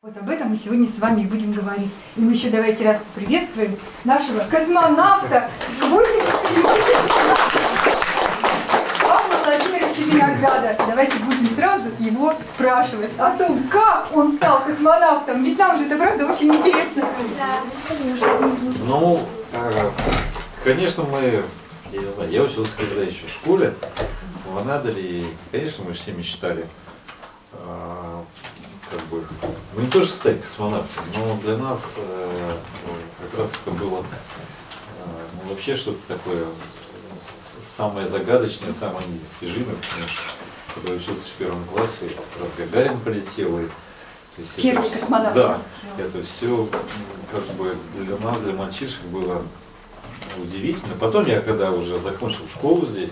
Вот об этом мы сегодня с вами и будем говорить. И мы еще давайте раз поприветствуем нашего космонавта 87 Павла Владимировича Винограда. Давайте будем сразу его спрашивать о том, как он стал космонавтом. Ведь нам же это, правда, очень интересно. Ну, конечно, мы, я не знаю, я учился когда еще в школе, в Анадыре, и, конечно, мы все мечтали, как бы, ну не тоже стать космонавтом, но для нас как раз это было ну, вообще что-то такое самое загадочное, самое недостижимое, потому что когда я учился в первом классе, как раз Гагарин полетел, и Первый космонавт. Да, это все как бы для нас, для мальчишек было удивительно. Потом я, когда уже закончил школу здесь,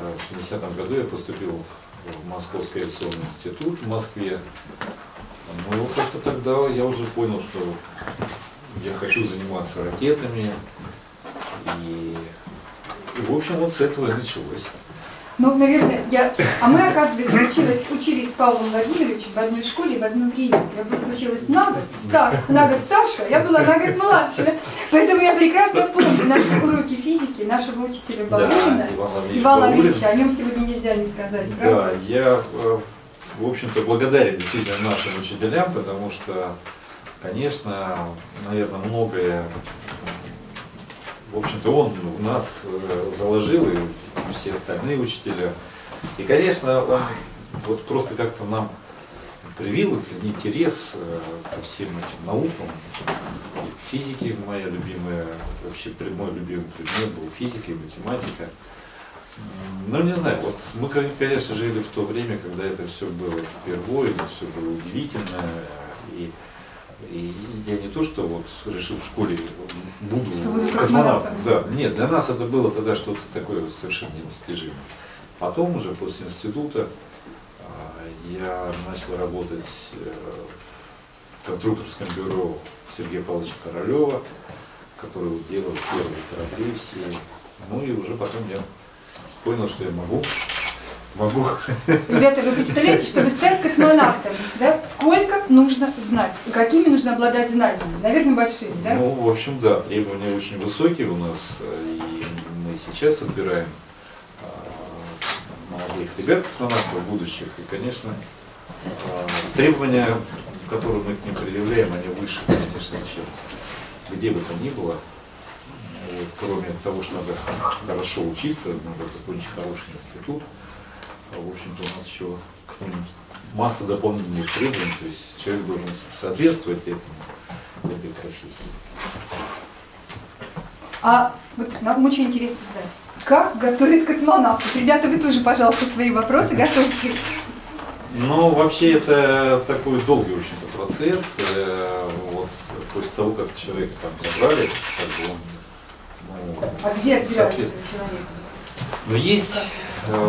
в 70-м году я поступил в Московский авиационный институт в Москве. Ну, как-то тогда я уже понял, что я хочу заниматься ракетами. И в общем, вот с этого и началось. Ну, наверное, А мы, оказывается, учились с Павлом Владимировичем в одной школе в одно время. Я просто училась на год старше, я была на год младше. Поэтому я прекрасно помню наши уроки физики, нашего учителя Бабурина, Ивана Ильича. О нем сегодня нельзя не сказать, правда? Да, я, в общем-то, благодарен действительно нашим учителям, потому что, конечно, наверное, многое, в общем-то, он в нас заложил, и все остальные учителя. И, конечно, он вот просто как-то нам привил этот интерес ко всем этим наукам. Физики моя любимая, вообще мой любимый предмет был физика и математика. Ну, не знаю, вот мы, конечно, жили в то время, когда это все было впервые, это все было удивительно. И я не то, что вот решил в школе буду космонавтом. Да, нет, для нас это было тогда что-то такое совершенно недостижимое. Потом уже после института я начал работать в конструкторском бюро Сергея Павловича Королева, который делал первые корабли все. Ну и уже потом я понял, что я могу. Ребята, вы представляете, чтобы стать космонавтом, да, сколько нужно знать? И какими нужно обладать знаниями? Наверное, большими, да? Ну, в общем, да, требования очень высокие у нас, и мы сейчас отбираем молодых ребят, космонавтов будущих, и, конечно, требования, которые мы к ним предъявляем, они выше, конечно, чем где бы то ни было. Вот, кроме того, что надо хорошо учиться, надо закончить хороший институт. В общем-то, у нас еще масса дополнительных требований, то есть человек должен соответствовать этой профессии. А вот нам очень интересно знать, как готовят космонавтов? Ребята, вы тоже, пожалуйста, свои вопросы готовьте. Ну, вообще, это такой долгий очень процесс. Вот, после того, как человека там забрали, как бы он... Ну, а где отбирают этого человека? Ну, есть...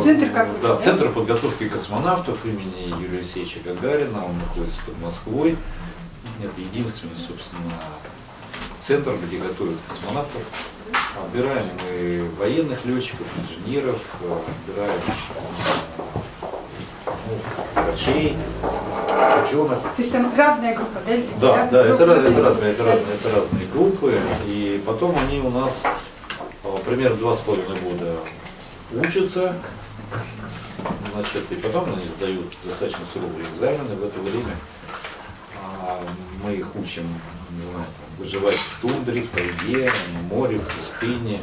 Центр какой-то, да, Центр подготовки космонавтов имени Юрия Алексеевича Гагарина, он находится под Москвой. Это единственный, собственно, центр, где готовят космонавтов. Отбираем мы военных летчиков, инженеров, отбираем врачей, ученых. То есть там разная группа, да? Да, это разные группы. И потом они у нас примерно 2,5 года учатся, значит, и потом они сдают достаточно суровые экзамены. В это время мы их учим, не знаю, там, выживать в тундре, в тайге, в море, в пустыне.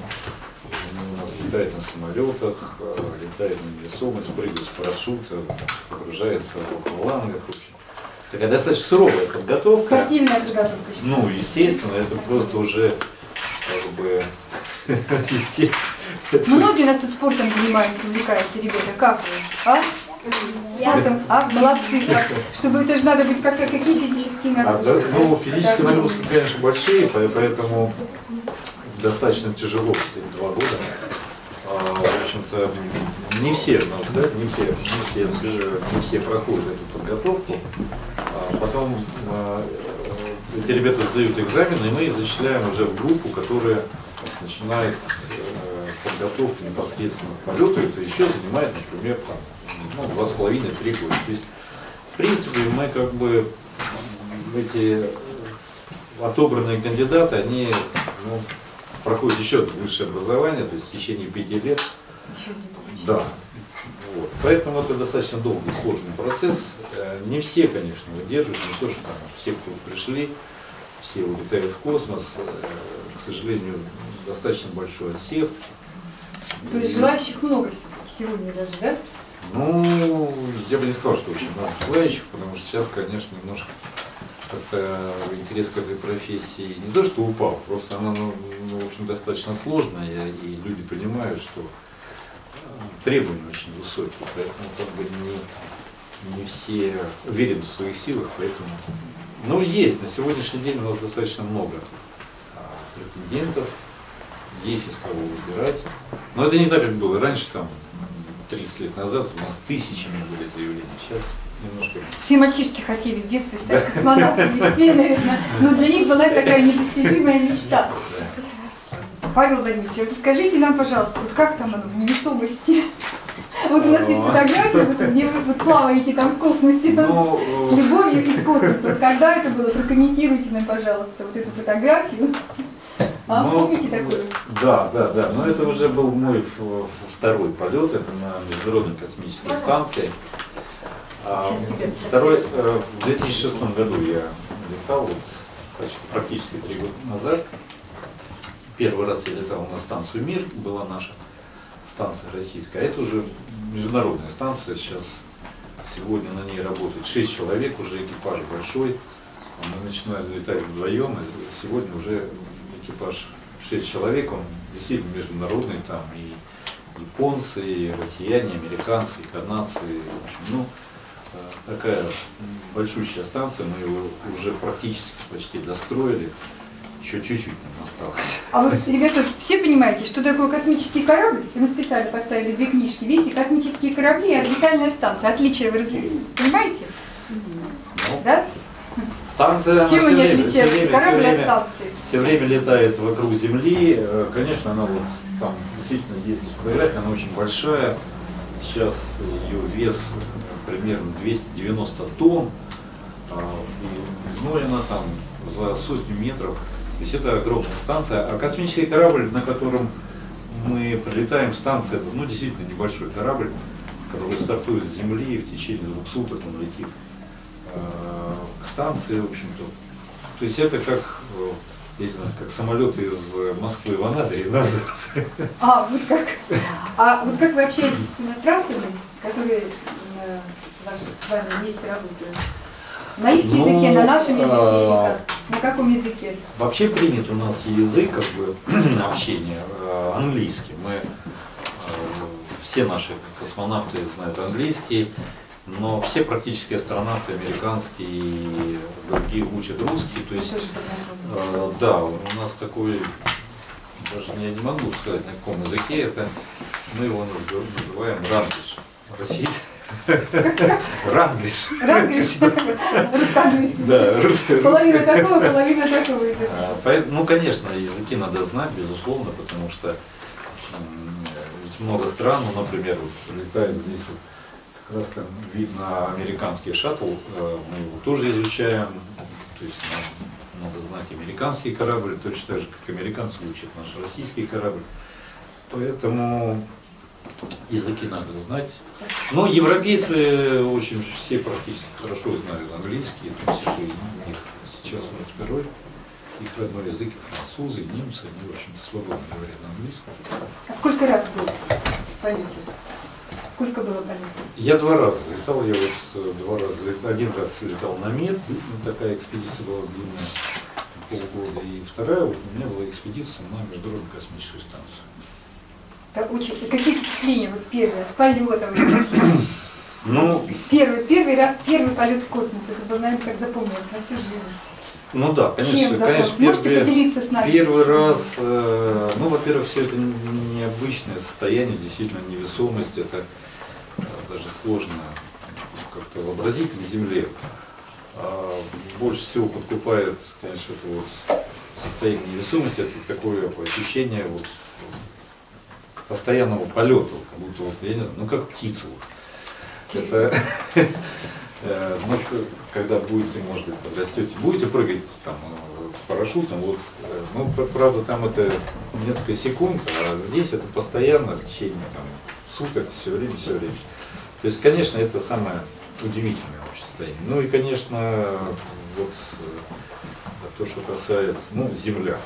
Они у нас летают на самолетах, летают на невесомость, прыгают с парашюта, погружаются в аквалангах. Такая достаточно суровая подготовка. Спортивная подготовка. Ну, естественно, это просто уже как бы Многие у нас тут спортом занимаются, увлекаются, ребята. Как вы? А? Спортом? А? Молодцы. Чтобы это же надо быть какие физические нагрузки? Ну, физические нагрузки, конечно, большие, поэтому достаточно тяжело 2 года. В общем-то, не все, надо сказать, не все проходят эту подготовку. Потом эти ребята сдают экзамены, и мы их зачисляем уже в группу, которая начинает подготовку непосредственно к полету. Это еще занимает, например, 2,5-3 года. То есть, в принципе, мы как бы эти отобранные кандидаты, они проходят еще высшее образование, то есть в течение 5 лет. Да. Вот. Поэтому это достаточно долгий и сложный процесс. Не все, конечно, выдерживают, не то, что там все, кто пришли, все улетают в космос. К сожалению, достаточно большой отсев. То есть желающих много сегодня даже, да? Ну, я бы не сказал, что очень много желающих, потому что сейчас, конечно, немножко как-то интерес к этой профессии не то, что упал, просто она, в общем, достаточно сложная, и люди понимают, что требования очень высокие, поэтому как бы не все уверены в своих силах, поэтому... Ну, есть, на сегодняшний день у нас достаточно много претендентов, есть из кого выбирать, но это не так, как было раньше, там, 30 лет назад у нас тысячами были заявления, сейчас немножко... Все мальчишки хотели в детстве стать космонавтами, все, наверное, но для них была такая недостижимая мечта. Павел Владимирович, вот скажите нам, пожалуйста, вот как там оно в невесомости? Вот у нас есть фотография, вот, где вы вот плаваете там в космосе, там, с любовью из космоса. Вот когда это было? Прокомментируйте нам, пожалуйста, вот эту фотографию. Помните такую? Да, но это уже был мой второй полет, это на Международной космической станции. Второй, в 2006 году я летал, практически 3 года назад. Первый раз я летал на станцию «Мир», была наша станция российская, а это уже международная станция, сейчас сегодня на ней работает 6 человек, уже экипаж большой, мы начинали летать вдвоем, и сегодня уже экипаж 6 человек, он действительно международный, там и японцы, и россияне, и американцы, и канадцы, в общем, ну, такая большущая станция, мы его уже практически почти достроили. Еще чуть-чуть нам осталось. А вот, ребята, все понимаете, что такое космический корабль? И мы специально поставили 2 книжки. Видите, космические корабли и орбитальная станция. Отличие вы понимаете? Ну, да? Станция, чем они отличаются? Корабль от станции. Все время летает вокруг Земли. Конечно, она вот там действительно есть фотография, она очень большая. Сейчас ее вес примерно 290 тонн. И изнурена там за сотню метров. То есть это огромная станция, а космический корабль, на котором мы прилетаем, станция, ну действительно небольшой корабль, который стартует с Земли, и в течение 2 суток он летит к станции, в общем-то. То есть это как, я не знаю, как самолеты из Москвы в Анадырь и назад. Вот как. А вот как вы общаетесь с иностранцами, которые с вами вместе работают? На их языке, на нашем языке или как? На каком языке? Вообще принят у нас язык, как бы, общения английский. Мы, все наши космонавты знают английский, но все практически астронавты американские и другие учат русский. То есть, да, у нас такой, даже я не могу сказать на каком языке, это мы его называем ранглиш. Российский. Ранглиш. Ранглиш. Да. Половина такого языка. Ну, конечно, языки надо знать, безусловно, потому что много стран, ну, например, вот, летает здесь вот, как раз там видно американский шаттл, мы его тоже изучаем, то есть нам надо знать американский корабль, точно так же, как американцы учат наш российский корабль. Поэтому языки надо знать. Но европейцы очень все практически хорошо знают английский, то есть это у них сейчас вот второй их родной язык, французы, немцы, они, в общем-то, свободно говорят на английском. А сколько раз был в полете? Сколько было полетов? Я 2 раза летал, я вот 2 раза летал, 1 раз летал на МЕД, такая экспедиция была длинная, полгода, и вторая вот у меня была экспедиция на Международную космическую станцию. Какие впечатления, вот первое, полета? Ну, первый раз, первый полет в космос, это было, наверное, как запомнилось на всю жизнь. Ну да, конечно, можете поделиться с нами? Первый раз, ну, во-первых, все это необычное состояние, действительно невесомость, это даже сложно как-то вообразить на Земле. Больше всего подкупает, конечно, это вот состояние невесомости, это такое ощущение вот постоянного полета, как будто вот, я не знаю, ну как птица. Вот. Ну, когда будете, может быть, подрастете, будете прыгать там, с парашютом, вот, ну, правда, там это несколько секунд, а здесь это постоянно, в течение там, суток, все время, все время. То есть, конечно, это самое удивительное вообще состояние. Ну и, конечно, вот то, что касается, ну, Земля.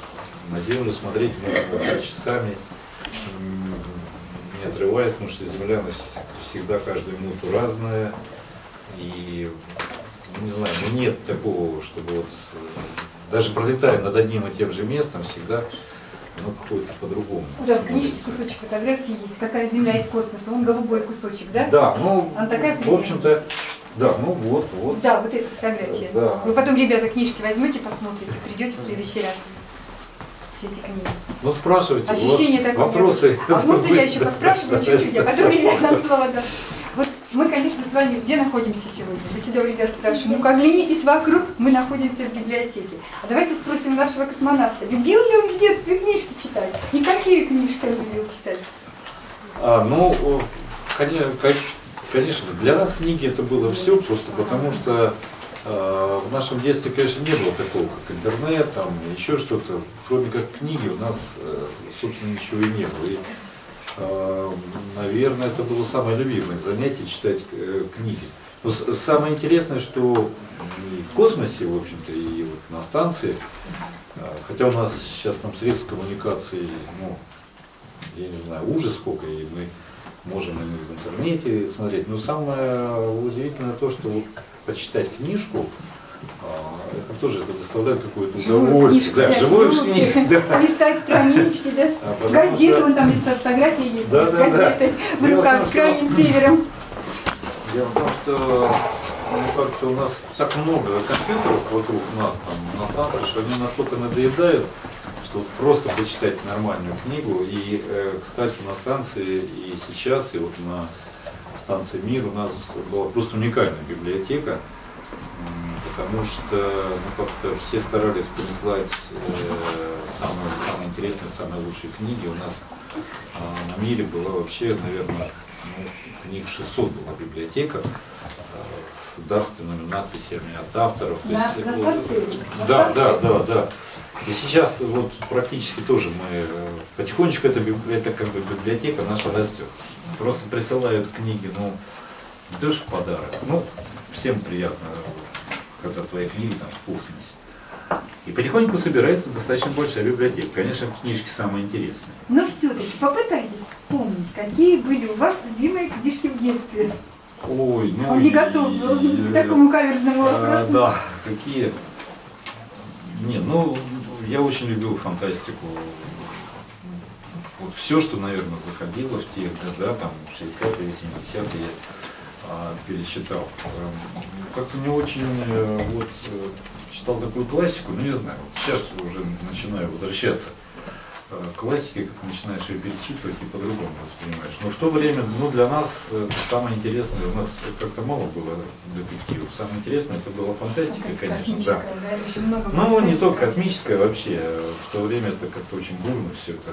На Землю смотреть можно часами, не отрываясь, потому что Земля всегда каждую минуту разная. И, не знаю, ну, нет такого, чтобы вот, даже пролетая над одним и тем же местом, всегда ну, какое-то по-другому. Да, в книжке кусочек фотографии есть, какая Земля из космоса, он голубой кусочек, да? Да, ну, она такая в общем-то, да, ну вот, вот. Да, вот эта фотография. Да. Вы потом, ребята, книжки возьмете, посмотрите, придете в следующий раз. Все эти книги. Ну, спрашивайте, ощущение такое. Вопросы. А можно я еще поспрашиваю чуть-чуть, а потом ребят нам слово дам. Вот мы, конечно, с вами где находимся сегодня? Вы всегда у ребят спрашиваем, ну-ка оглянитесь вокруг, мы находимся в библиотеке. А давайте спросим нашего космонавта, любил ли он в детстве книжки читать? И какие книжки он любил читать? Ну, конечно, для нас книги это было все, просто потому что в нашем детстве, конечно, не было такого, как интернет, там, еще что-то. Кроме как книги у нас, собственно, ничего и не было. И, наверное, это было самое любимое занятие читать книги. Но самое интересное, что и в космосе, в общем-то, и вот на станции, хотя у нас сейчас там средств коммуникации, ну, я не знаю, ужас сколько, и мы можем и в интернете смотреть. Но самое удивительное то, что вот почитать книжку, это тоже это доставляет какое-то удовольствие. Да, живую книжку. Да. Листать странички, да? Газеты, вон там есть фотографии есть, да, с газетой в руках, с крайним севером. Дело в том, что ну, как-то у нас так много компьютеров вокруг нас, там, на станции, что они настолько надоедают, что просто почитать нормальную книгу. И, кстати, на станции и сейчас, и вот на станции «Мир» у нас была просто уникальная библиотека, потому что ну, как-то все старались прислать самые интересные, самые лучшие книги. У нас на «Мире» была вообще, наверное, ну, книг 600 была библиотека с дарственными надписями от авторов. Да. И сейчас вот практически тоже мы потихонечку это как бы библиотека наша растет. Просто присылают книги, ну, идешь в подарок. Ну, всем приятно, когда твои книги там в космосе. И потихоньку собирается достаточно большая библиотека. Конечно, книжки самые интересные. Но все-таки попытайтесь вспомнить, какие были у вас любимые книжки в детстве. Ой, ну... Он не готов был к такому каверзному вопросу. Да, какие... Не, ну, я очень любил фантастику. Вот все, что, наверное, выходило в те года, там, 60-е, 70-е, пересчитал. Как-то не очень вот, читал такую классику, ну не знаю, вот сейчас уже начинаю возвращаться к классике, как начинаешь ее перечитывать и по-другому воспринимаешь. Но в то время, ну для нас самое интересное, у нас как-то мало было детективов, самое интересное это была фантастика, конечно, да. Ну не только космическая, вообще, в то время это как-то очень бурно все это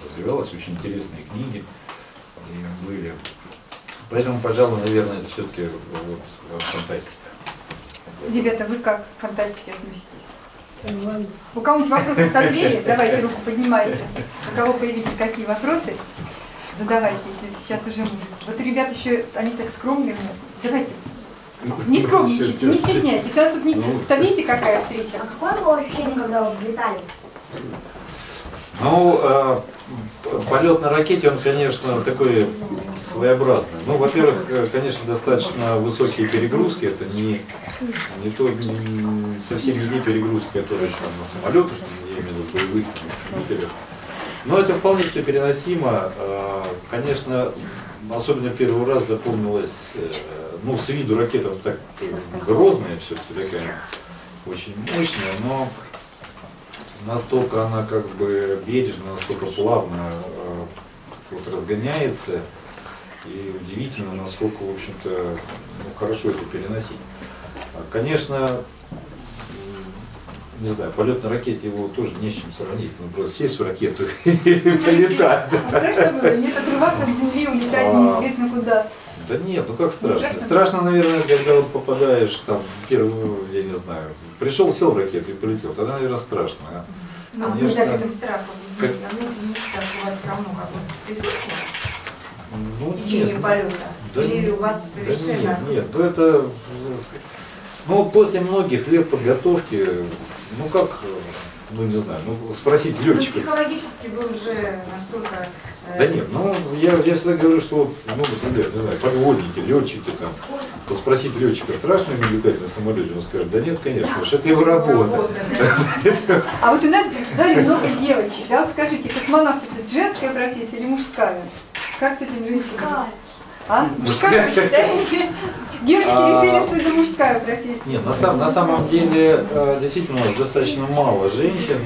развивалось, очень интересные книги и были. Поэтому, пожалуй, наверное, это все-таки вот, фантастика. Ребята, вы как к фантастике относитесь? У кого-нибудь вопросы созрели? Давайте руку поднимайте. У кого появились какие вопросы? Задавайте, если сейчас уже можно. Вот ребята еще, они так скромные у нас. Давайте. Не скромничайте, не стесняйтесь. У нас тут не... Там видите, какая встреча? А какое было ощущение, когда вы взлетали? Ну, полет на ракете, он, конечно, такой своеобразный. Ну, во-первых, конечно, достаточно высокие перегрузки, это совсем не те перегрузки, которые еще на самолетах, я имею в виду боевых истребителях. Но это вполне все переносимо. Конечно, особенно первый раз запомнилось, ну, с виду ракета вот так грозная, все-таки такая, очень мощная, но настолько она как бы бережно, настолько плавно вот разгоняется, и удивительно, насколько, в общем-то, ну, хорошо это переносить. Конечно, не знаю, полет на ракете его тоже не с чем сравнить, ну просто сесть в ракету и полетать. Страшно было, нет, отрываться от земли, улетать неизвестно куда. Да нет, ну как страшно? страшно? Страшно, наверное, когда вот попадаешь там первую, я не знаю, пришел, сел в ракету и полетел, тогда, наверное, страшно. А? Но Конечно. когда этот страх объяснить, а внутренний страх у вас все равно как-то присутствует Ну, в течение нет, полета? да Или нет, у вас да совершенно нет, нет, ну это, ну вот после многих лет подготовки, ну как, ну не знаю, ну спросить Ну, летчика. психологически вы уже настолько... Да нет, ну я всегда говорю, что вот, ну, например, не знаю, подводники, летчики там, вот спросить летчика, страшно ему летать на самолете, он скажет, да нет, конечно, потому что это его работа. А вот у нас здесь в зале много девочек. Да, вот скажите, космонавт это женская профессия или мужская? Как с этим женщинами? А? Мужская, вы считаете? Девочки решили, что это мужская профессия. Нет, на самом деле, действительно, у нас достаточно мало женщин.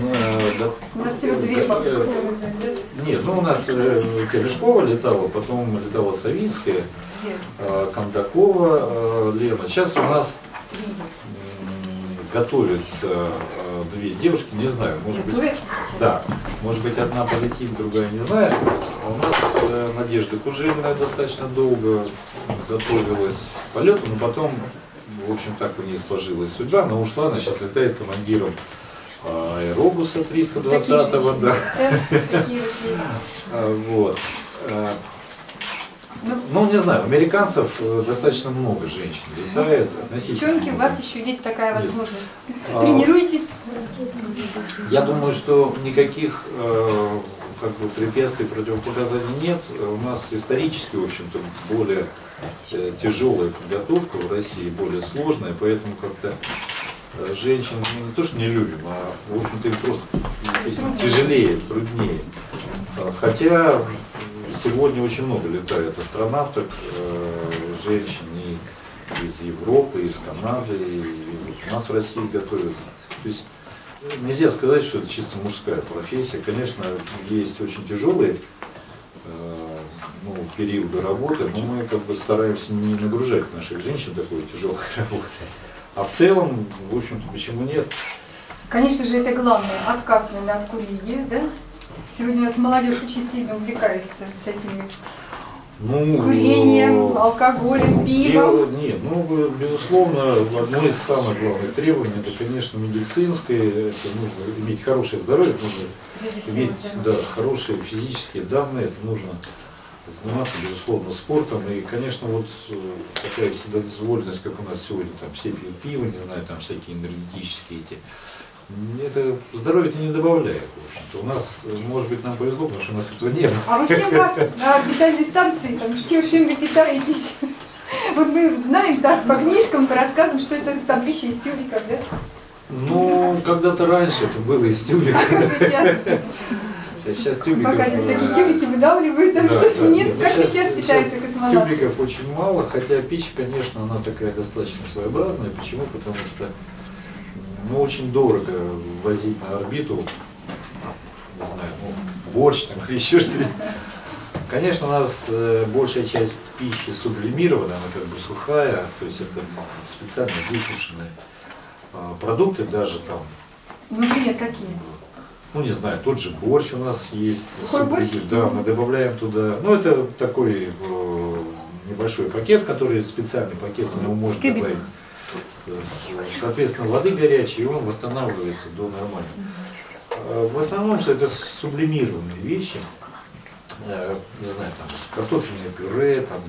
У нас всего две бабушки. Нет, ну у нас Терешкова летала, потом летала Савицкая, Кондакова, Лена. Сейчас у нас готовятся две девушки, не знаю, может быть, да, может быть одна полетит, другая не знаю. А у нас Надежда Кужельная достаточно долго готовилась к полету, но потом, в общем, так у нее сложилась судьба, она ушла, она сейчас летает командиром аэробуса 320-го, да. Вот. Ну, не знаю, американцев достаточно много женщин летает. Девчонки, у вас еще есть такая возможность. Тренируйтесь. Я думаю, что никаких как бы препятствий, противопоказаний нет. У нас исторически, в общем-то, более тяжелая подготовка в России, более сложная, поэтому как-то женщин не то, что не любим, а, в общем-то, им просто тяжелее, труднее. Хотя сегодня очень много летает астронавток, женщин и из Европы, из Канады, и у нас в России готовят. То есть нельзя сказать, что это чисто мужская профессия. Конечно, есть очень тяжелые периоды работы, но мы как бы стараемся не нагружать наших женщин такой тяжелой работой. А в целом, в общем-то, почему нет? Конечно же, это главное, отказ от курения, да? Сегодня у нас молодежь очень сильно увлекается всякими курением, алкоголем, пивом. Нет, ну, безусловно, одно из самых главных требований, это, конечно, медицинское, это нужно иметь хорошее здоровье, нужно иметь хорошие физические данные, это нужно заниматься, безусловно, спортом. И, конечно, вот такая вседозволенность, как у нас сегодня, там все пьют пиво, не знаю, там всякие энергетические эти. Это здоровье-то не добавляет, в общем-то. У нас, может быть, нам повезло, потому что у нас этого не было. А вот чем вас на орбитальной станции, там, чем вы питаетесь? Вот мы знаем так, по книжкам, по рассказам, что это там пища из тюбиков, да? Ну, когда-то раньше это было из тюбиков. Сейчас тюбиков... Пока такие тюбики выдавливают, там что-то нет. Как сейчас питаются космонавты? Тюбиков очень мало, хотя пища, конечно, она такая достаточно своеобразная. Почему? Потому что очень дорого возить на орбиту, не знаю, борщ там или еще что-нибудь. Конечно, у нас большая часть пищи сублимирована, она как бы сухая, то есть это специально высушенные продукты, даже там. Например, какие? Ну, не знаю, тот же борщ у нас есть. Сухой борщ? Да, мы добавляем туда, ну, это такой небольшой пакет, который специальный пакет, его можно добавить. Соответственно, воды горячей, и он восстанавливается до нормального. В основном это сублимированные вещи, не знаю, там картофельное пюре, там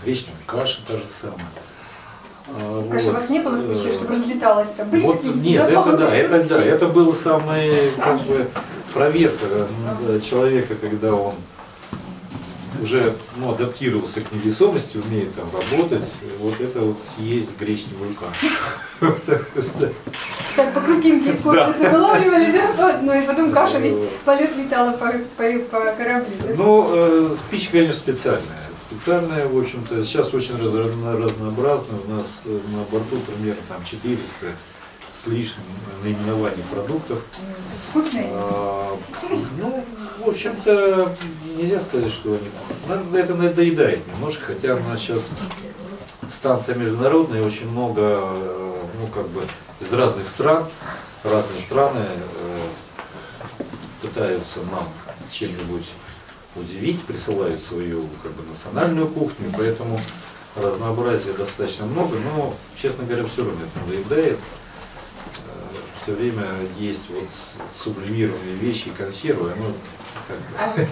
гречневая каша та же самая. Каша у вас не было случаев, чтобы разлеталась там? Были Вот, какие-то нет, запахи? это был самый, как бы, проверка человека, когда он уже адаптировался к невесомости, умеет там работать, вот это вот съесть гречневую кашу. Так по крупинке из корпуса вылавливали, да, по одной, и потом каша весь полет летала по кораблю. Да? Ну, пища, конечно, специальная. Специальная, в общем-то, сейчас очень разнообразная. У нас на борту примерно там 400 с лишним наименований продуктов. Вкусные? Ну, в общем-то, нельзя сказать, что они... Это надоедает немножко, хотя у нас сейчас станция международная, очень много, ну, как бы, из разных стран, разные страны пытаются нам чем-нибудь удивить, присылают свою как бы национальную кухню, поэтому разнообразия достаточно много, но, честно говоря, все равно это надоедает. Все время есть вот сублимированные вещи и консервы, ну,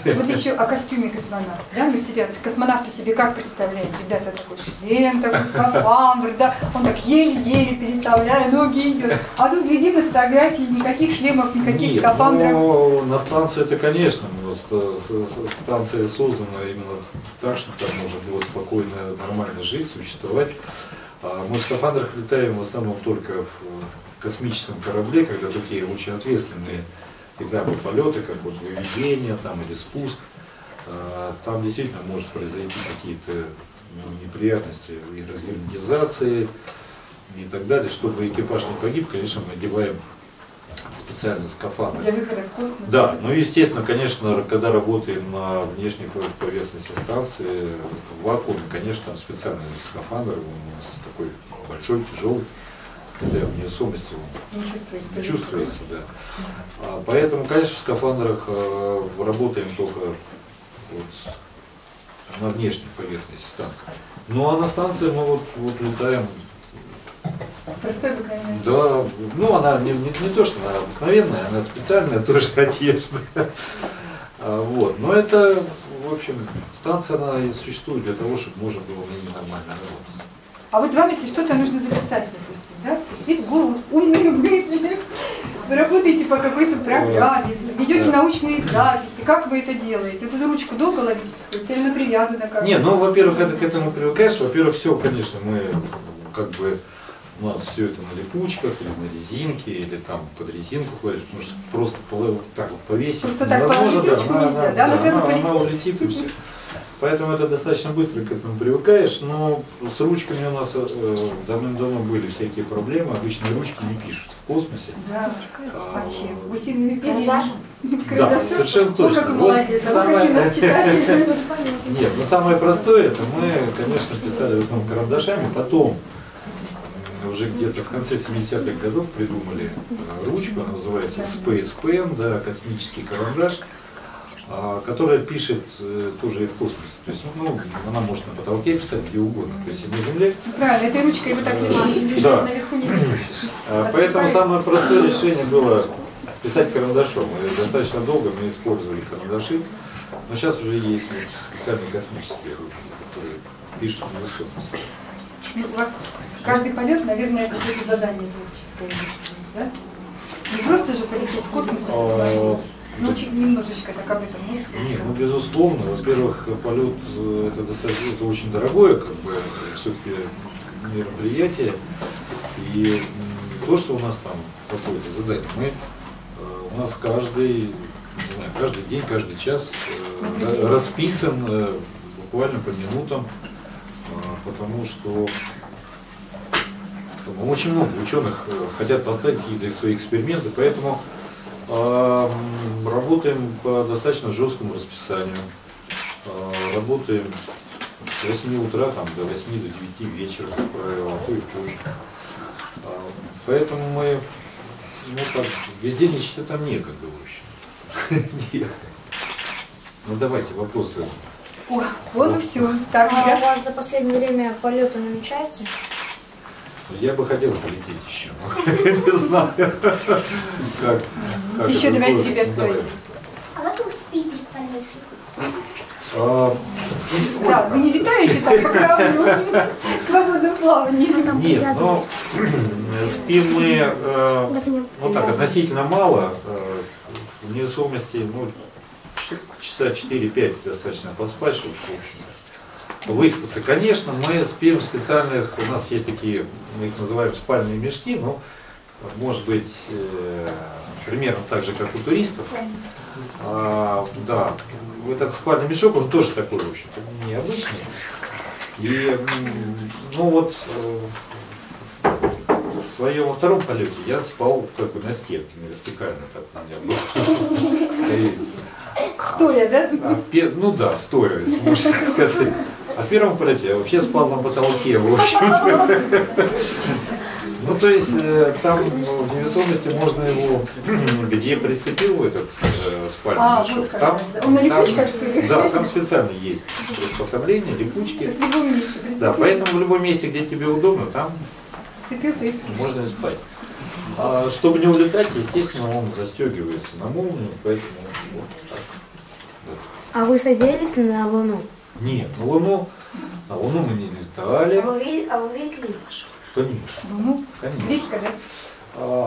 Вот еще о костюме космонавта. Да? Ну, сидят, космонавты себе как представляют? Ребята, такой шлем, такой скафандр, да? Он так еле-еле переставляя, ноги идет. А тут глядим на фотографии, никаких шлемов, никаких скафандров. Ну, на станции это, конечно, станция создана именно так, чтобы там можно было спокойно, нормально жить, существовать. Мы в скафандрах летаем в основном только в космическом корабле, когда такие очень ответственные этапы полета, как вот выведение там, или спуск, там действительно может произойти какие-то неприятности и разгерметизации и так далее. Чтобы экипаж не погиб, конечно, мы одеваем специальный скафандр. Для выхода в космос. Да, ну естественно, конечно, когда работаем на внешней поверхности станции, в вакууме, конечно, там специальный скафандр, он у нас такой большой, тяжелый. Хотя в невесомости не чувствуется, да. Поэтому, конечно, в скафандрах работаем только вот на внешней поверхности станции. Ну а на станции мы вот летаем. Простой обыкновенный. Да, ну она не то, что она обыкновенная, она специальная тоже одежда. Вот. Но это, в общем, станция она и существует для того, чтобы можно было на ней нормально работать. А вот вам, если что-то нужно записать, допустим, да? Пришли в голову умные мысли, вы работаете по какой-то программе, ведете научные записи, как вы это делаете? Вот эту ручку долго ловить, цельно привязана как-то? Не, ну, во-первых, это к этому привыкаешь, во-первых, все, конечно, мы как бы, у нас все это на липучках, или на резинке, или там под резинку кладешь, потому что просто так вот повесить. Просто так положить ручку нельзя, да? Она сразу полетит. Она улетит и все. Поэтому это достаточно быстро к этому привыкаешь, но с ручками у нас давным-давно были всякие проблемы, обычные ручки не пишут в космосе. Да, вообще, гусиными перьями. Да, совершенно точно. О, как молодец, а вы какие нас читали? Нет, ну самое простое, это мы, конечно, писали в основном карандашами, потом уже где-то в конце 70-х годов придумали ручку, она называется Space Pen, да, космический карандаш, которая пишет тоже и в космосе. То есть, ну, она может на потолке писать где угодно, то есть и на Земле. Правильно, этой ручкой вы так не можете лежать, Да. наверху не напишешь. Поэтому самое простое решение было писать карандашом. И достаточно долго мы использовали карандаши, но сейчас уже есть специальные космические ручки, которые пишут на высотности. Ну, у вас каждый полет, наверное, какое-то задание творческое есть, да? Не просто же полететь в космос, но немножечко так об этом можно сказать. Нет, ну безусловно, во-первых, полет это достаточно, это очень дорогое, как бы, все-таки мероприятие. И то, что у нас там какое-то задание, у нас каждый день, каждый час расписан буквально по минутам, потому что очень много ученых хотят поставить какие-то свои эксперименты, поэтому работаем по достаточно жесткому расписанию. Работаем с 8 утра там, до 8 до 9 вечера, как правило, а то и позже. Поэтому мы, ну так, везде ничего там некогда, в общем. Ну давайте вопросы. О, вот и все. Так, А у вас за последнее время полеты намечаются? Я бы хотел полететь еще, но не знаю, как еще это давайте, сложится. ребят, Давай. давайте. А как вы спите в полете? Да, вы не летаете так по кораблю, в свободном плавании. Нет, но спим мы ну так, относительно мало, в невесомости, ну, часа 4-5 достаточно поспать, чтобы, в общем, выспаться. Конечно, мы спим в специальных, у нас есть такие, мы их называем спальные мешки, но может быть примерно так же, как у туристов. Да, этот спальный мешок, он тоже такой, в общем-то, необычный. И, ну вот, в своем во втором полете я спал как бы на стенке, вертикально так на меня было. Стоя, да? Ну да, стоя, если можно так сказать. А в первом полете я вообще спал на потолке, в общем-то. Ну то есть там в невесомости можно его, где прицепил в этот спальный мешок, вот там, он на липучках, что ли? да, там специально есть приспособление, липучки. То есть в любом месте прицепил. Да, поэтому в любом месте, где тебе удобно, там Цепился и спишь. можно и спать. А чтобы не улетать, естественно, он застегивается на молнию, поэтому вот так. Да. А вы садились на Луну? Нет, на Луну мы не летали. А вы видели? Конечно. Ну, Конечно. близко, да?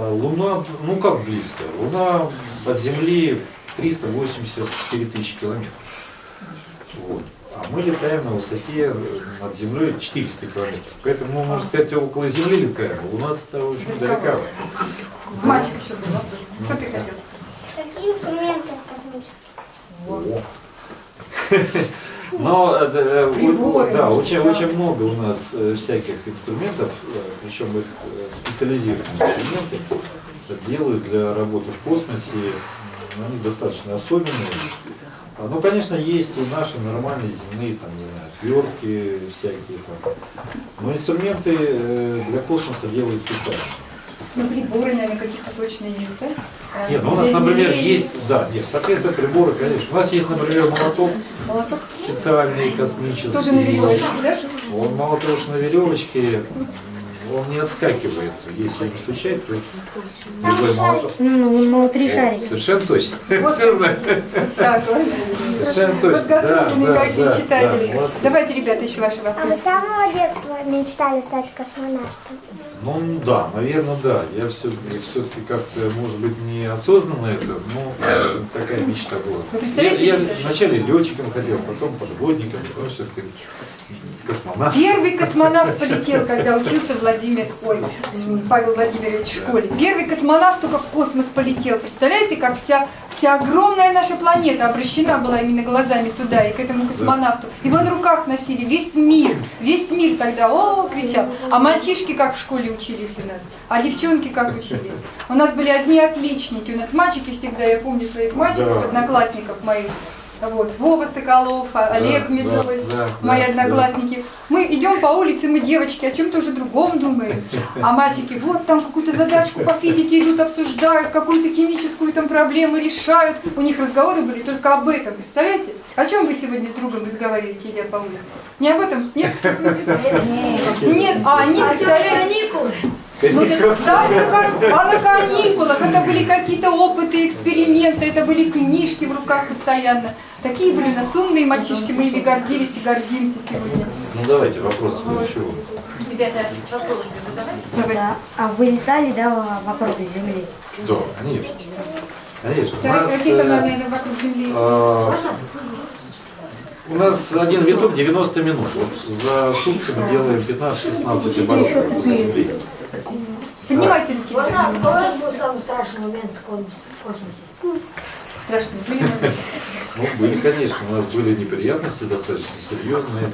Луна, ну как близко? Луна от Земли 384 тысячи километров. Вот. А мы летаем на высоте над Землей 400 километров. Поэтому, мы, можно сказать, около Земли летаем. Луна-то очень далека. Мальчик еще был вопрос. Что ты хотел? Какие инструменты космические? Но Приборы, да, может, очень, да. очень много у нас всяких инструментов, причем их специализированные инструменты делают для работы в космосе. Они достаточно особенные. Ну, конечно, есть и наши нормальные земные, там, не знаю, отвертки всякие там. Но инструменты для космоса делают специально. Ну, приборы, наверное, какие-то точно есть, да? Нет, ну у нас, например, есть, да, нет, соответственно, приборы, конечно. У нас есть, например, молоток Молоток специальный, космический. тоже на веревочке, да? Он мало того, что на веревочке, он не отскакивает. Если не стучать, то любой молоток. Ну, 3 шарика. Совершенно точно. Вот, Все знаю. вот так вот. Совершенно точно. Подготовленные какие читатели. молодцы. Давайте, ребята, еще ваши А вы вопросы. с самого детства мечтали стать космонавтом? Ну да, наверное, да. Я все-таки как-то, может быть, неосознанно это, но такая мечта была. Вы представляете, Я ребята? вначале летчиком хотел, потом подводником, потом все-таки космонавт. Первый космонавт полетел, когда учился Павел Владимирович в школе. Первый космонавт только в космос полетел. Представляете, как вся огромная наша планета обращена была именно глазами туда и к этому космонавту. Его на руках носили весь мир тогда кричал. А мальчишки как в школе учились у нас, а девчонки как учились. У нас были одни отличники, у нас мальчики всегда, я помню своих мальчиков, Да. одноклассников моих. Вот, Вова Соколов, Олег Мизоль, мои одноклассники. Мы идем по улице, мы девочки, о чем-то уже другом думаем. А мальчики, вот там какую-то задачку по физике идут, обсуждают, какую-то химическую там проблему решают. У них разговоры были только об этом, представляете? О чем вы сегодня с другом разговариваете, идя по улице? Не об этом? Нет? Нет, они, представляете? Ну, на каникулах, это были какие-то опыты, эксперименты, это были книжки в руках постоянно. Такие были у нас умные мальчишки, мы ими гордились и гордимся сегодня. Ну давайте вопрос еще. Ребята, вопросы задавайте. Давай. Да. А вы летали, да, вокруг Земли? Да, конечно. Конечно. Ракета, наверное, вокруг Земли. У нас один виток 90 минут. Вот за сутки мы делаем 15-16 оборотов. Поднимайте руки. Какой был самый страшный момент в космосе? Страшно. Были моменты? Ну, были, конечно, у нас были неприятности достаточно серьезные.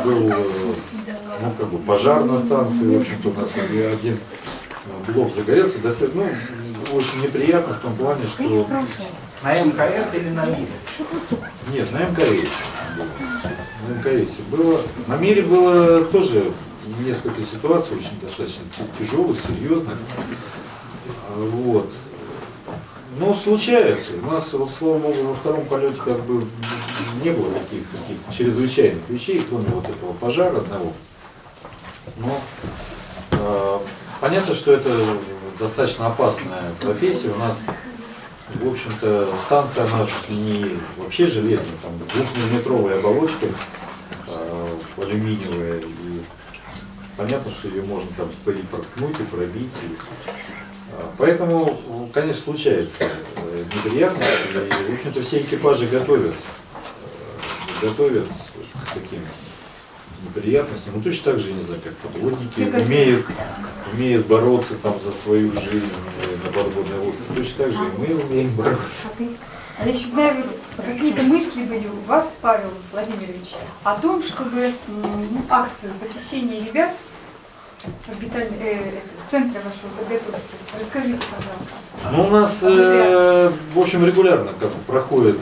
Был пожар на станции, в общем-то, у нас один блок загорелся, очень неприятно в том плане, что... На МКС или на МИРе? Нет, на МКС. На МКС было. На МИРе было тоже несколько ситуаций, очень достаточно тяжелых, серьезных. Вот. Ну, случается. У нас, вот, слава богу, во втором полете как бы не было таких каких-то чрезвычайных вещей, кроме вот этого пожара одного. Но понятно, что это достаточно опасная профессия. У нас, в общем-то, станция, она чуть ли не вообще железная, там 2-миллиметровая оболочка, алюминиевая, и понятно, что ее можно там проткнуть и пробить. Поэтому, конечно, случается неприятности, и, в общем-то, все экипажи готовят к таким неприятностям. Ну, точно так же, я не знаю, как подводники умеют бороться там за свою жизнь на подводной лодке. Точно так же и мы умеем бороться. А я еще знаю, вот какие-то мысли были у вас, Павел Владимирович, о том, чтобы акцию посещения ребят центра вашего подготовки. Расскажите, пожалуйста. Ну, у нас, в общем, регулярно проходят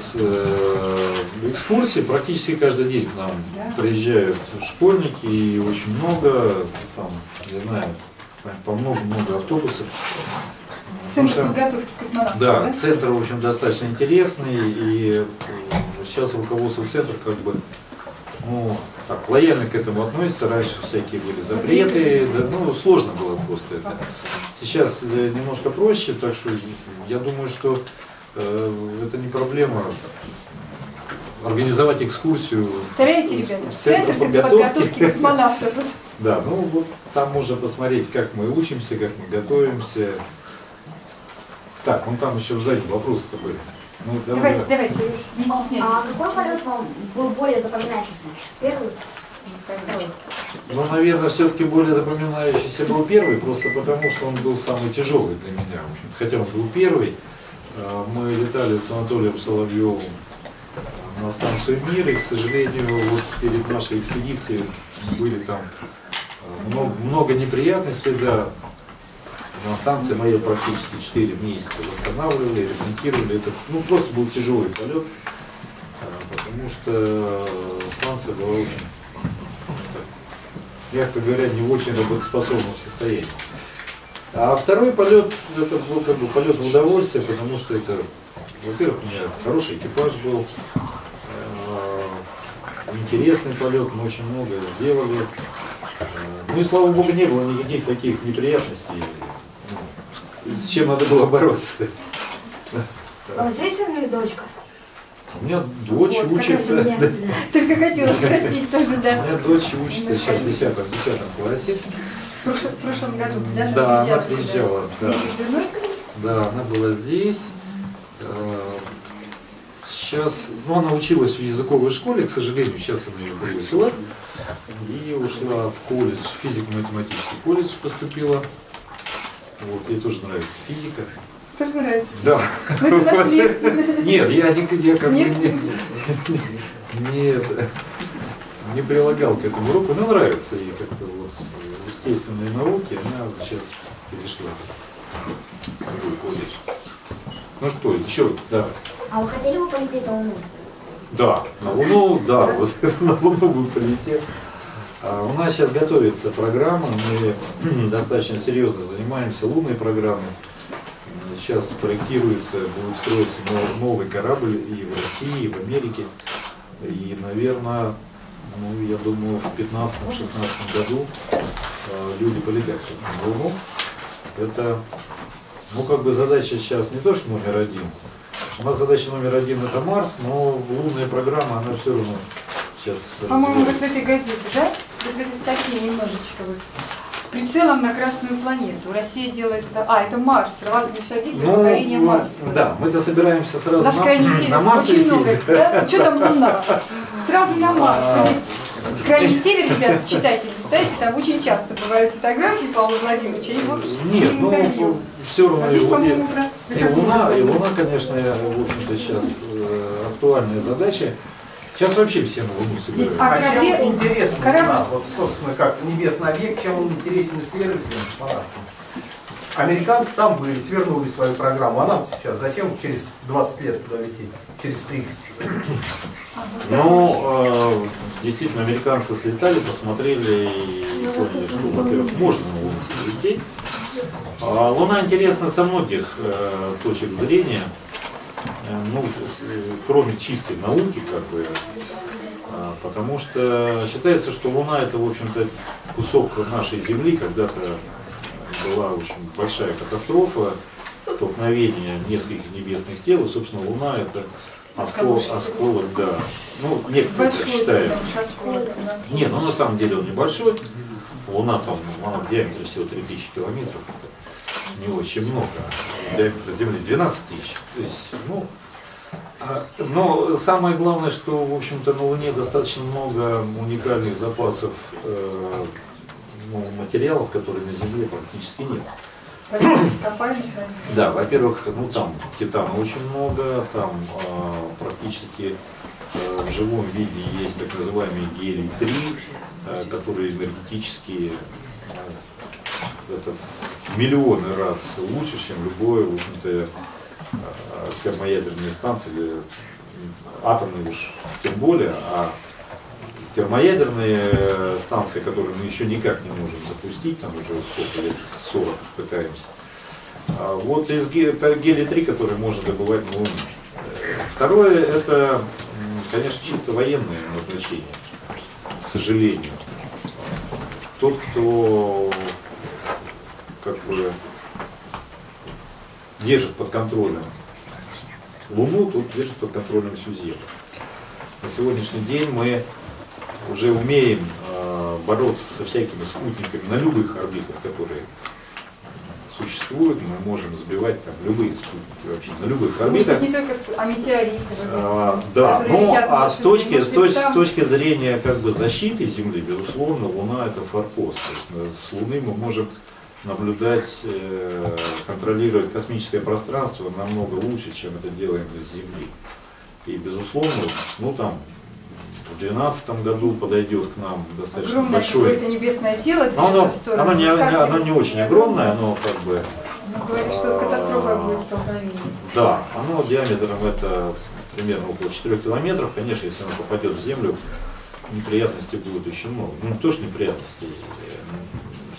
экскурсии, практически каждый день к нам приезжают школьники, и очень много, там, я знаю, по много автобусов. Центр подготовки космонавтов. Да, центр, в общем, достаточно интересный, и сейчас руководство центра как бы, ну, так, лояльно к этому относится. Раньше всякие были запреты, да, ну, сложно было просто это. Сейчас немножко проще, так что я думаю, что это не проблема организовать экскурсию. Представляете, ребята, в центр подготовки космонавтов. Да, ну вот там можно посмотреть, как мы учимся, как мы готовимся. Так, ну там еще сзади вопросы-то были. Ну, Давайте, не стесняйтесь. А какой полет вам был более запоминающийся? Первый? Второй? Ну, наверное, все-таки более запоминающийся был первый, просто потому что он был самый тяжелый для меня. В общем, хотя он был первый. Мы летали с Анатолием Соловьевым на станцию «Мир», и, к сожалению, вот перед нашей экспедицией были там много неприятностей, да. На станции мы ее практически 4 месяца восстанавливали, ремонтировали. Это, ну, просто был тяжелый полет, потому что станция была очень, мягко говоря, не в очень работоспособном состоянии. А второй полет, это был как бы полет в удовольствие, потому что это, во-первых, у меня хороший экипаж был, интересный полет, мы очень много сделали. Ну и слава богу, не было никаких таких неприятностей, с чем надо было бороться. А у вас есть сын или дочка? У меня дочь Вот, учится. Да. Только хотела спросить тоже, У да. меня дочь учится сейчас в 10 классе. В прошлом году, да? Да, она приезжала. Да. Вместе с женой? Да, она была здесь. Сейчас, ну, она училась в языковой школе, к сожалению, сейчас она ее бросила. И ушла в колледж, физико-математический колледж поступила. Вот, ей тоже нравится физика. Тоже нравится? Да. Ну это наследственно. Нет, я как бы не прилагал к этому уроку, но нравится ей как-то вот естественные науки, она сейчас перешла в другой колледж. Ну что, еще, да. А вы хотели бы полететь на Луну? Да, на Луну, да, вот на Луну мы полетели. У нас сейчас готовится программа, мы достаточно серьезно занимаемся лунной программой. Сейчас проектируется, будет строиться новый корабль и в России, и в Америке. И, наверное, ну, я думаю, в 2015-2016 году люди полетят на Луну. Это, ну, как бы задача сейчас не то, что номер один. У нас задача номер один — это Марс, но лунная программа, она все равно сейчас... По-моему, вот в этой газете, да? Вот в этой статье немножечко вот. С прицелом на Красную планету. Россия делает... это Марс, разные шаги для покорения Марса. Да, мы-то собираемся сразу Наш крайний север, на Марс очень лететь. много. Да? Что там Луна? Сразу на Марс. Крайний север, ребята, читайте, листайте, там очень часто бывают фотографии Павла Владимировича, и вот Нет, ну, все равно здесь, по-моему, и Луна, конечно, в общем-то, сейчас актуальная задача. Сейчас вообще все на Луну собираются. А А чем корабле- интересен корабль- Луна? Вот, собственно, как небесный объект, чем он интересен исследователям, космонавтам? Американцы там были, свернули свою программу. А нам сейчас зачем через 20 лет туда лететь? Через 30? Ну, действительно, американцы слетали, посмотрели и поняли, что, во-первых, можно на Луну лететь. Луна интересна со многих точек зрения, ну, кроме чистой науки, как бы, потому что считается, что Луна — это, в общем-то, кусок нашей Земли. Когда-то была очень большая катастрофа, столкновение нескольких небесных тел, и, собственно, Луна — это осколок, да. Ну, некоторые так считают. Нет, ну на самом деле он небольшой. Луна там, она в диаметре всего 3000 километров. Это не очень много. Диаметр Земли 12 тысяч. То есть, ну, но самое главное, что, в общем-то, на Луне достаточно много уникальных запасов материалов, которые на Земле практически нет. Да, во-первых, ну там титана очень много, там практически в живом виде есть так называемый гелий-3, который энергетически это в миллионы раз лучше, чем любое, в общем-то, термоядерные станции, или атомные уж тем более, а термоядерные станции, которые мы еще никак не можем запустить, там уже сколько лет, 40 пытаемся. Вот из гелий-3, который можно добывать на Луне. Второе, это, конечно, чисто военное назначение, к сожалению. Тот, кто как бы держит под контролем Луну, тот держит под контролем всю Землю. На сегодняшний день мы уже умеем бороться со всякими спутниками на любых орбитах, которые существуют. Мы можем сбивать там любые спутники вообще на любых орбитах. Не только метеориты. Да, ну а с точки зрения как бы защиты Земли, безусловно, Луна это форпост. С Луны мы можем наблюдать, контролировать космическое пространство намного лучше, чем это делаем из Земли. И безусловно, ну там в 2012 году подойдет к нам достаточно огромное большое. какое-то небесное тело. Оно не очень огромное, оно как бы. Ну, говорит, что катастрофа будет столкновение. Да, оно диаметром это примерно около 4 километров. Конечно, если оно попадет в Землю, неприятностей будет очень много. Ну не то, что неприятностей.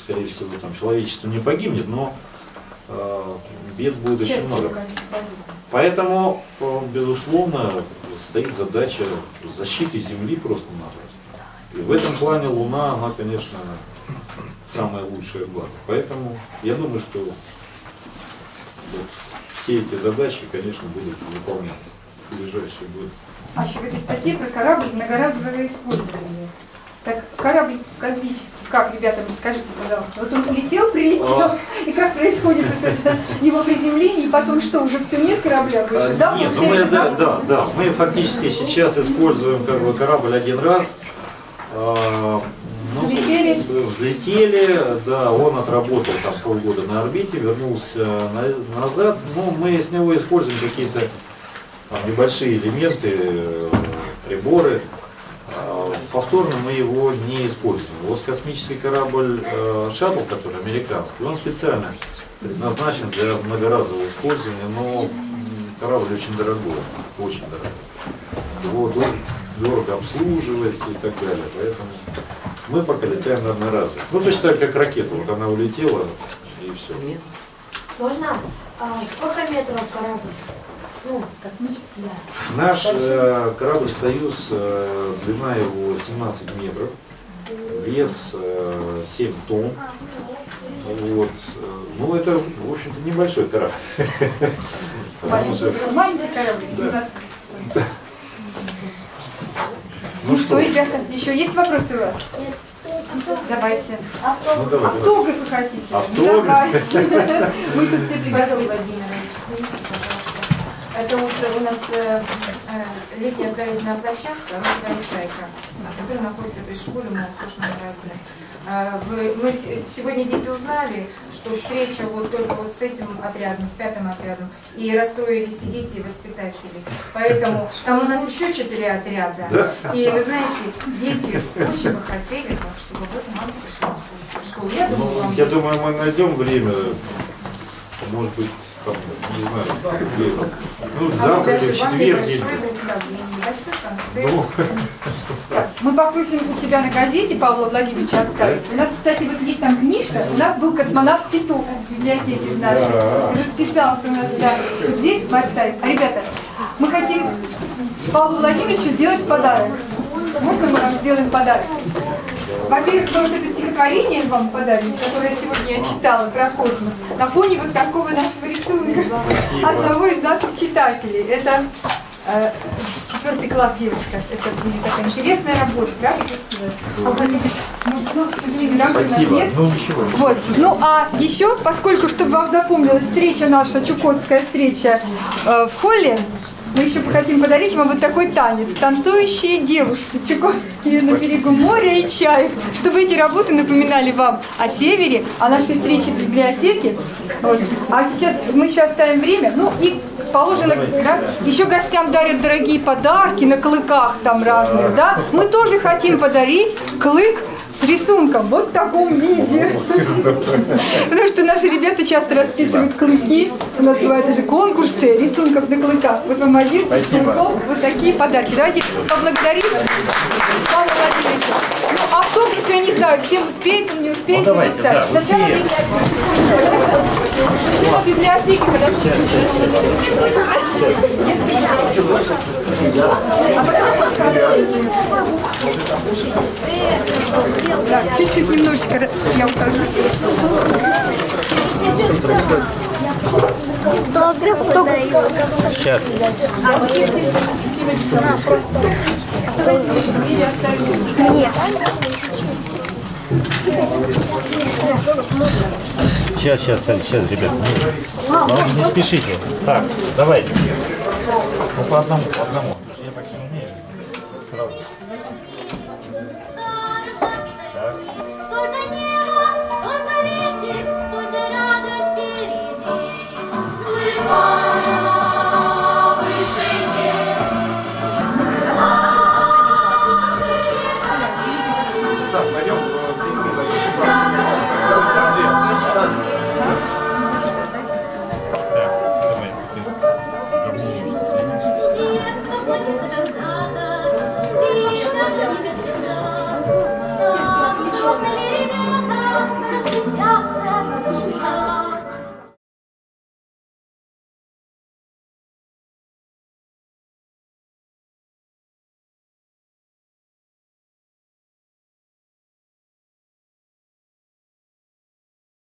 Скорее всего, там человечество не погибнет, но бед будет очень много. Поэтому, безусловно, стоит задача защиты Земли просто-напросто. И в этом плане Луна, она, конечно, самая лучшая благо. Поэтому я думаю, что вот все эти задачи, конечно, будут выполняться в ближайшие годы. А еще в этой статье про корабль многоразовое использование. Так, корабль космический, как, ребята, расскажите, пожалуйста. Вот он прилетел, и как происходит вот это его приземление, и потом что, уже все, нет корабля больше? Да, нет, ну мы фактически сейчас используем как бы корабль один раз. Взлетели, да, он отработал там полгода на орбите, вернулся назад. Ну, мы с него используем какие-то небольшие элементы, приборы. Повторно мы его не используем. Вот космический корабль «Шаттл», который американский, он специально предназначен для многоразового использования, но корабль очень дорогой, очень дорогой. Его дорого обслуживать и так далее. Поэтому мы пока летаем на одноразовый. Ну, точно так, как ракета. Вот она улетела и все. Можно? Сколько метров корабль? Ну, космический, да. Наш корабль «Союз», длина его 17 метров, вес 7 тонн. Вот. Ну, это, в общем-то, небольшой корабль. Маленький корабль, 17 тонн. Ну что, ребята, еще есть вопросы у вас? Давайте. Автографы хотите? Давайте. Мы тут все приготовили. Это вот у нас летняя строительная площадка, «Шайка», которая находится при школе в Молодежном районе. Мы сегодня дети узнали, что встреча вот только вот с этим отрядом, с 5-м отрядом, и расстроились и дети, и воспитатели. Поэтому там у нас еще 4 отряда. И вы знаете, дети очень бы хотели, чтобы вот мама пришла в школу. Я думаю, мы найдем время, может быть, не знаю, ну, завтра или в четверг. Мы попросим у себя на газете Павла Владимировича оставить. У нас, кстати, вот есть там книжка, у нас был космонавт Титов в библиотеке в нашей. Расписался у нас, да. Вот здесь мы оставим. А, ребята, мы хотим Павлу Владимировичу сделать подарок. Можно мы вам сделаем подарок? Во-первых, вот это стихотворение вам подарим, которое сегодня я читала про космос, на фоне вот такого нашего рисунка. Спасибо. Одного из наших читателей. Это 4 класс девочка. Это будет такая интересная работа, правда? Ну, к сожалению, рамки у нас нет. Вот. Ну, а еще, поскольку, чтобы вам запомнилась встреча наша, чукотская встреча в холле, мы еще хотим подарить вам вот такой танец. Танцующие девушки чукотские на берегу моря и чаек. Чтобы эти работы напоминали вам о севере, о нашей встрече в библиотеке. Вот. А сейчас мы еще оставим время. Ну и положено, да, еще гостям дарят дорогие подарки на клыках там разных, да. Мы тоже хотим подарить клык рисунком вот в таком виде. Потому что наши ребята часто расписывают клыки. У нас бывают даже конкурсы рисунков на клыках. Вот вам один из клыков, вот такие подарки. Давайте поблагодарим Павла Владимировича. Ну, автограф, я не знаю, всем успеет, он не успеет написать. Сначала в библиотеке, а потом так, чуть-чуть немножечко я укажу. Сейчас. Сейчас, ребят. Не спешите. Так, давайте. Ну, по одному. Я так не умею. Сразу.